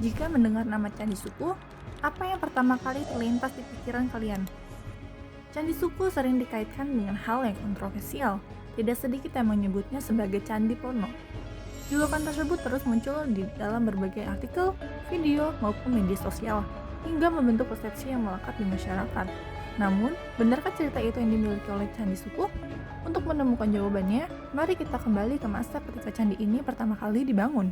Jika mendengar nama Candi Suku, apa yang pertama kali terlintas di pikiran kalian? Candi Suku sering dikaitkan dengan hal yang kontroversial. Tidak sedikit yang menyebutnya sebagai candi porno. Julukan tersebut terus muncul di dalam berbagai artikel, video, maupun media sosial, hingga membentuk persepsi yang melekat di masyarakat. Namun, benarkah cerita itu yang dimiliki oleh Candi Suku? Untuk menemukan jawabannya, mari kita kembali ke masa ketika candi ini pertama kali dibangun.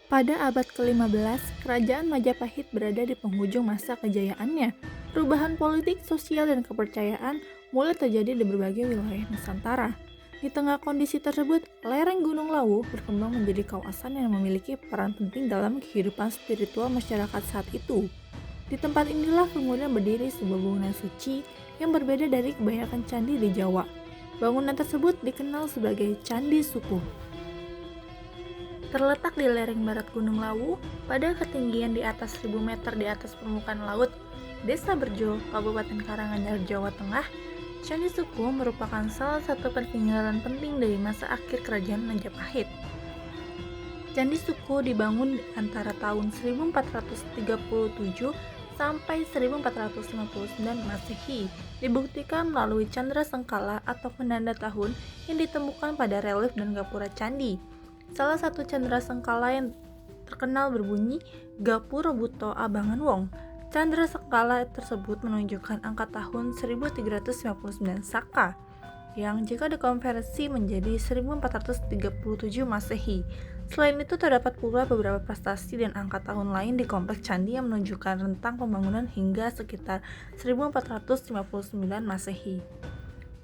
Pada abad ke-15, kerajaan Majapahit berada di penghujung masa kejayaannya. Perubahan politik, sosial, dan kepercayaan mulai terjadi di berbagai wilayah Nusantara. Di tengah kondisi tersebut, lereng Gunung Lawu berkembang menjadi kawasan yang memiliki peran penting dalam kehidupan spiritual masyarakat saat itu. Di tempat inilah kemudian berdiri sebuah bangunan suci yang berbeda dari kebanyakan candi di Jawa. Bangunan tersebut dikenal sebagai Candi Suku. Terletak di lereng barat Gunung Lawu, pada ketinggian di atas 1000 meter di atas permukaan laut, Desa Berjo, Kabupaten Karanganyar, Jawa Tengah, Candi Suku merupakan salah satu peninggalan penting dari masa akhir kerajaan Majapahit. Candi Suku dibangun antara tahun 1437 sampai 1459 Masehi, dibuktikan melalui candra sengkala atau penanda tahun yang ditemukan pada relief dan gapura candi. Salah satu candra sengkala yang terkenal berbunyi Gapura Buto Abangan Wong. Candra sengkala tersebut menunjukkan angka tahun 1359 Saka, yang jika dikonversi menjadi 1437 Masehi. Selain itu terdapat pula beberapa prestasi dan angka tahun lain di kompleks candi yang menunjukkan rentang pembangunan hingga sekitar 1459 Masehi.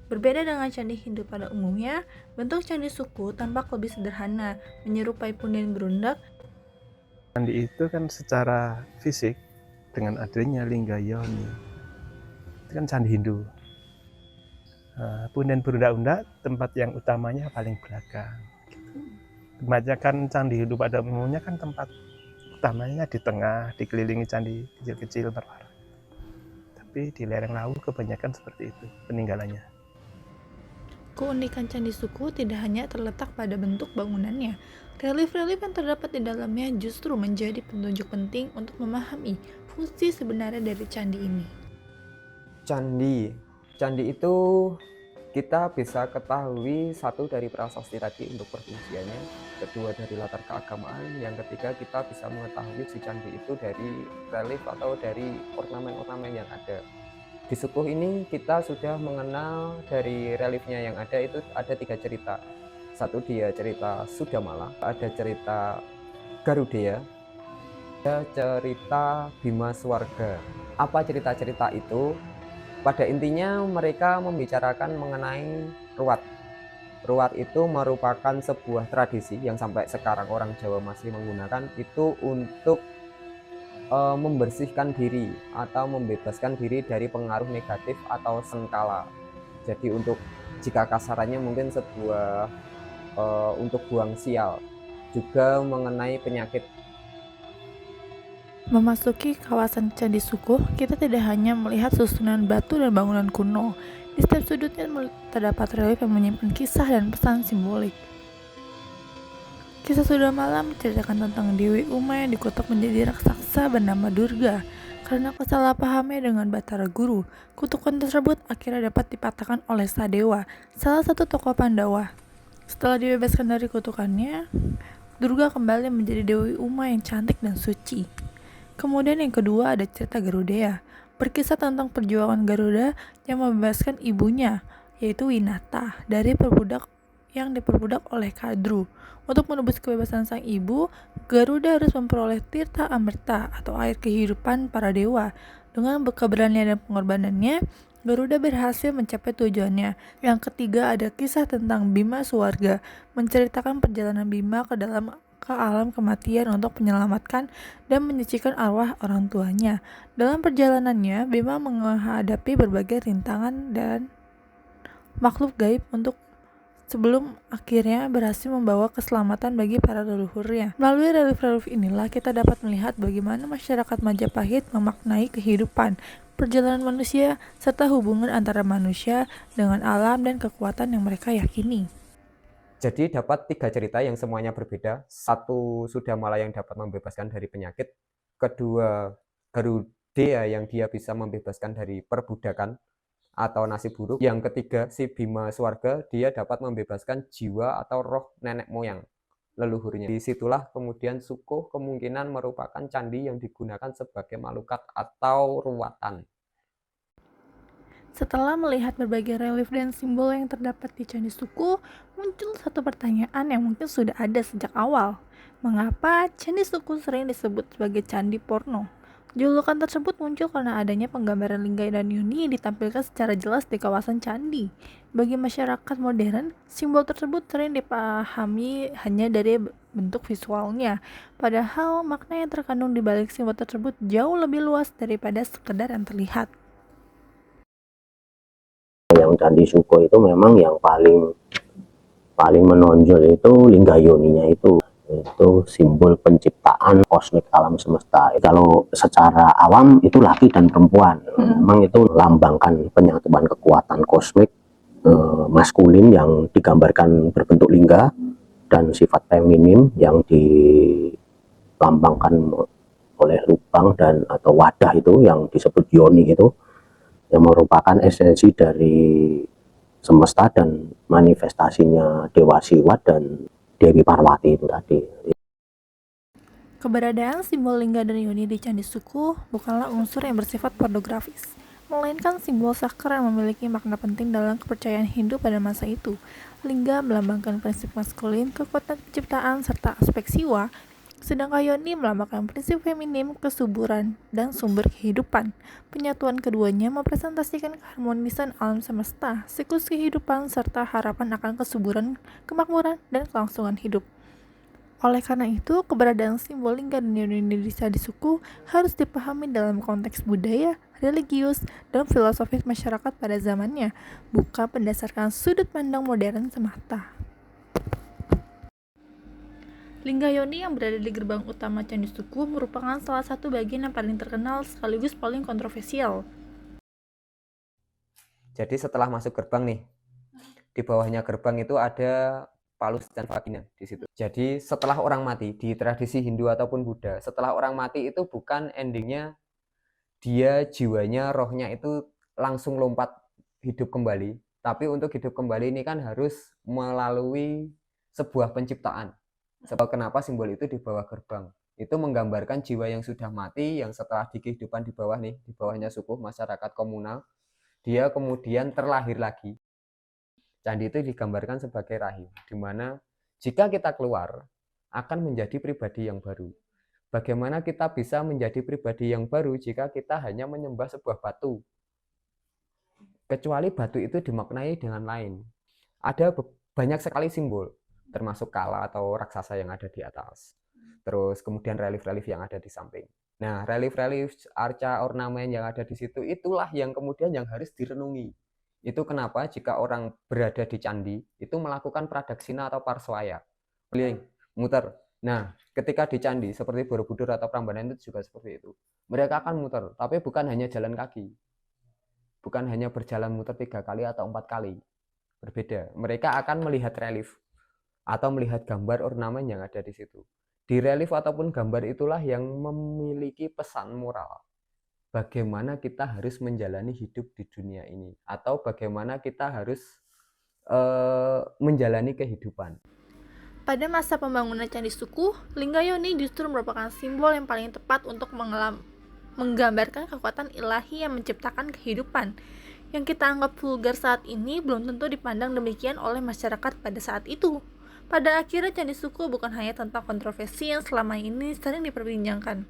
Berbeda dengan candi Hindu pada umumnya, bentuk candi Suku tampak lebih sederhana, menyerupai punden berundak. Candi itu kan secara fisik dengan adanya lingga yoni, itu kan candi Hindu. Punden berundak-undak tempat yang utamanya paling belakang. Kebanyakan candi Hindu pada umumnya kan tempat utamanya di tengah, dikelilingi candi kecil-kecil berwarna. Tapi di lereng Lawu kebanyakan seperti itu peninggalannya. Keunikan Candi Suku tidak hanya terletak pada bentuk bangunannya. Relief-relief yang terdapat di dalamnya justru menjadi petunjuk penting untuk memahami fungsi sebenarnya dari candi ini. Candi itu kita bisa ketahui satu dari prasasti tadi untuk perfungsiannya, kedua dari latar keagamaan, yang ketiga kita bisa mengetahui si candi itu dari relief atau dari ornamen-ornamen yang ada. Di Sukuh ini kita sudah mengenal dari reliefnya yang ada itu ada 3 cerita. Satu dia cerita Sudamala, ada cerita Garudea, ada cerita Bima Swarga. Apa cerita-cerita itu? Pada intinya mereka membicarakan mengenai ruat. Ruat itu merupakan sebuah tradisi yang sampai sekarang orang Jawa masih menggunakan itu untuk membersihkan diri atau membebaskan diri dari pengaruh negatif atau sengkala. Jadi untuk jika kasarannya mungkin sebuah untuk buang sial, juga mengenai penyakit. Memasuki kawasan Candi Sukuh, kita tidak hanya melihat susunan batu dan bangunan kuno. Di setiap sudutnya terdapat relief yang menyimpan kisah dan pesan simbolik. Kisah Sudamala menceritakan tentang Dewi Uma yang dikutuk menjadi raksasa bernama Durga karena kesalahpahamnya dengan Batara Guru. Kutukan tersebut akhirnya dapat dipatahkan oleh Sadewa, salah satu tokoh Pandawa. Setelah dibebaskan dari kutukannya, Durga kembali menjadi Dewi Uma yang cantik dan suci. Kemudian yang kedua ada cerita Garudea, berkisah tentang perjuangan Garuda yang membebaskan ibunya, yaitu Winata, dari yang diperbudak oleh Kadru. Untuk menebus kebebasan sang ibu, Garuda harus memperoleh Tirta Amerta atau air kehidupan para dewa. Dengan keberanian dan pengorbanannya, Garuda berhasil mencapai tujuannya. Yang ketiga ada kisah tentang Bima Suwarga, menceritakan perjalanan Bima ke alam kematian untuk menyelamatkan dan menyucikan arwah orang tuanya. Dalam perjalanannya, Bima menghadapi berbagai rintangan dan makhluk gaib sebelum akhirnya berhasil membawa keselamatan bagi para leluhurnya. Melalui relief-relief inilah kita dapat melihat bagaimana masyarakat Majapahit memaknai kehidupan, perjalanan manusia, serta hubungan antara manusia dengan alam dan kekuatan yang mereka yakini. Jadi dapat 3 cerita yang semuanya berbeda. Satu Sudamala yang dapat membebaskan dari penyakit, kedua Garudea yang dia bisa membebaskan dari perbudakan atau nasib buruk, yang ketiga si Bima Swarga, dia dapat membebaskan jiwa atau roh nenek moyang leluhurnya. Disitulah kemudian Sukuh kemungkinan merupakan candi yang digunakan sebagai malukat atau ruwatan. Setelah melihat berbagai relief dan simbol yang terdapat di Candi Sukuh, muncul satu pertanyaan yang mungkin sudah ada sejak awal. Mengapa Candi Sukuh sering disebut sebagai candi porno? Julukan tersebut muncul karena adanya penggambaran lingga dan yoni ditampilkan secara jelas di kawasan candi. Bagi masyarakat modern, simbol tersebut sering dipahami hanya dari bentuk visualnya, padahal makna yang terkandung di balik simbol tersebut jauh lebih luas daripada sekedar yang terlihat. Yang Candi Suko itu memang yang paling menonjol itu lingga yoninya itu simbol penciptaan kosmik alam semesta. Kalau secara awam itu laki dan perempuan, memang itu lambangkan penyatuan kekuatan kosmik maskulin yang digambarkan berbentuk lingga dan sifat feminim yang dilambangkan oleh lubang dan atau wadah itu yang disebut yoni itu, yang merupakan esensi dari semesta dan manifestasinya Dewa Siwa dan Dewi Parwati itu tadi. Keberadaan simbol lingga dan yoni di Candi Sukuh bukanlah unsur yang bersifat pornografis, melainkan simbol sakral yang memiliki makna penting dalam kepercayaan Hindu pada masa itu. Lingga melambangkan prinsip maskulin, kekuatan penciptaan, serta aspek siwa, sedangkan yoni melambangkan prinsip feminim, kesuburan, dan sumber kehidupan. Penyatuan keduanya mempresentasikan keharmonisan alam semesta, siklus kehidupan, serta harapan akan kesuburan, kemakmuran, dan kelangsungan hidup. Oleh karena itu, keberadaan simbol lingga dan yoni di Candi Sukuh harus dipahami dalam konteks budaya, religius, dan filosofis masyarakat pada zamannya, bukan berdasarkan sudut pandang modern semata. Lingga yoni yang berada di gerbang utama Candi Sukuh merupakan salah satu bagian yang paling terkenal sekaligus paling kontroversial. Jadi setelah masuk gerbang nih, di bawahnya gerbang itu ada palus dan vagina di situ. Jadi setelah orang mati di tradisi Hindu ataupun Buddha, setelah orang mati itu bukan endingnya dia jiwanya, rohnya itu langsung lompat hidup kembali, tapi untuk hidup kembali ini kan harus melalui sebuah penciptaan. Sebab kenapa simbol itu di bawah gerbang? Itu menggambarkan jiwa yang sudah mati, yang setelah di kehidupan di bawah nih, di bawahnya suku masyarakat komunal, dia kemudian terlahir lagi. Candi itu digambarkan sebagai rahim, di mana jika kita keluar akan menjadi pribadi yang baru. Bagaimana kita bisa menjadi pribadi yang baru jika kita hanya menyembah sebuah batu? Kecuali batu itu dimaknai dengan lain. Ada banyak sekali simbol, termasuk kala atau raksasa yang ada di atas. Terus kemudian relief-relief yang ada di samping. Nah, relief-relief, arca, ornamen yang ada di situ, itulah yang kemudian yang harus direnungi. Itu kenapa jika orang berada di candi, itu melakukan pradaksina atau parswaya. Keliling, muter. Nah, ketika di candi, seperti Borobudur atau Prambanan itu juga seperti itu. Mereka akan muter, tapi bukan hanya jalan kaki. Bukan hanya berjalan muter 3 kali atau 4 kali. Berbeda. Mereka akan melihat relief atau melihat gambar ornamen yang ada di situ. Di relief ataupun gambar itulah yang memiliki pesan moral. Bagaimana kita harus menjalani hidup di dunia ini, atau bagaimana kita harus menjalani kehidupan. Pada masa pembangunan Candi Sukuh, lingga yoni justru merupakan simbol yang paling tepat untuk menggambarkan kekuatan ilahi yang menciptakan kehidupan. Yang kita anggap vulgar saat ini belum tentu dipandang demikian oleh masyarakat pada saat itu. Pada akhirnya Candi Sukuh bukan hanya tentang kontroversi yang selama ini sering diperbincangkan.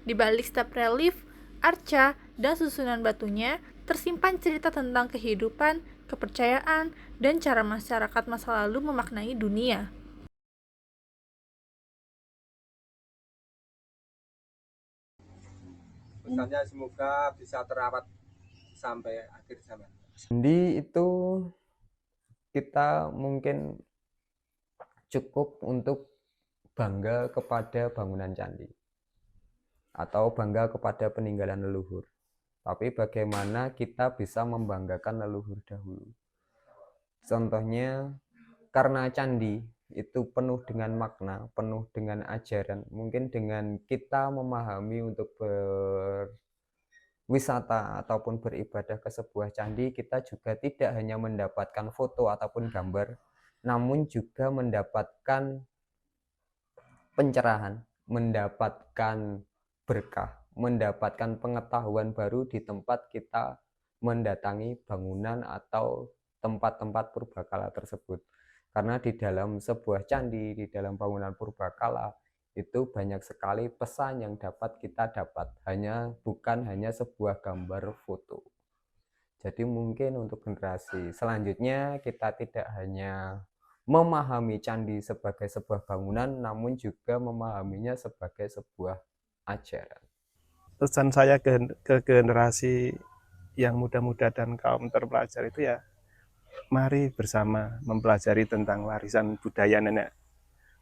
Di balik setiap relief, arca, dan susunan batunya tersimpan cerita tentang kehidupan, kepercayaan, dan cara masyarakat masa lalu memaknai dunia. Pesannya semoga bisa terawat sampai akhir zaman. Jadi itu kita mungkin cukup untuk bangga kepada bangunan candi atau bangga kepada peninggalan leluhur. Tapi bagaimana kita bisa membanggakan leluhur dahulu? Contohnya karena candi itu penuh dengan makna, penuh dengan ajaran. Mungkin dengan kita memahami untuk berwisata ataupun beribadah ke sebuah candi, kita juga tidak hanya mendapatkan foto ataupun gambar, namun juga mendapatkan pencerahan, mendapatkan berkah, mendapatkan pengetahuan baru di tempat kita mendatangi bangunan atau tempat-tempat purbakala tersebut. Karena di dalam sebuah candi, di dalam bangunan purbakala itu banyak sekali pesan yang dapat kita dapat, bukan hanya sebuah gambar foto. Jadi mungkin untuk generasi selanjutnya kita tidak hanya memahami candi sebagai sebuah bangunan, namun juga memahaminya sebagai sebuah ajaran. Pesan saya ke generasi yang muda-muda dan kaum terpelajar itu ya, mari bersama mempelajari tentang warisan budaya nenek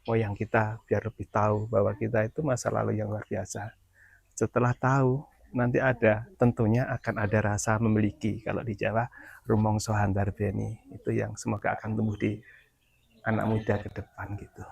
moyang kita, biar lebih tahu bahwa kita itu masa lalu yang luar biasa. Setelah tahu, nanti tentunya akan ada rasa memiliki. Kalau di Jawa, rumongso handarbeni, itu yang semoga akan tumbuh di anak muda ke depan gitu.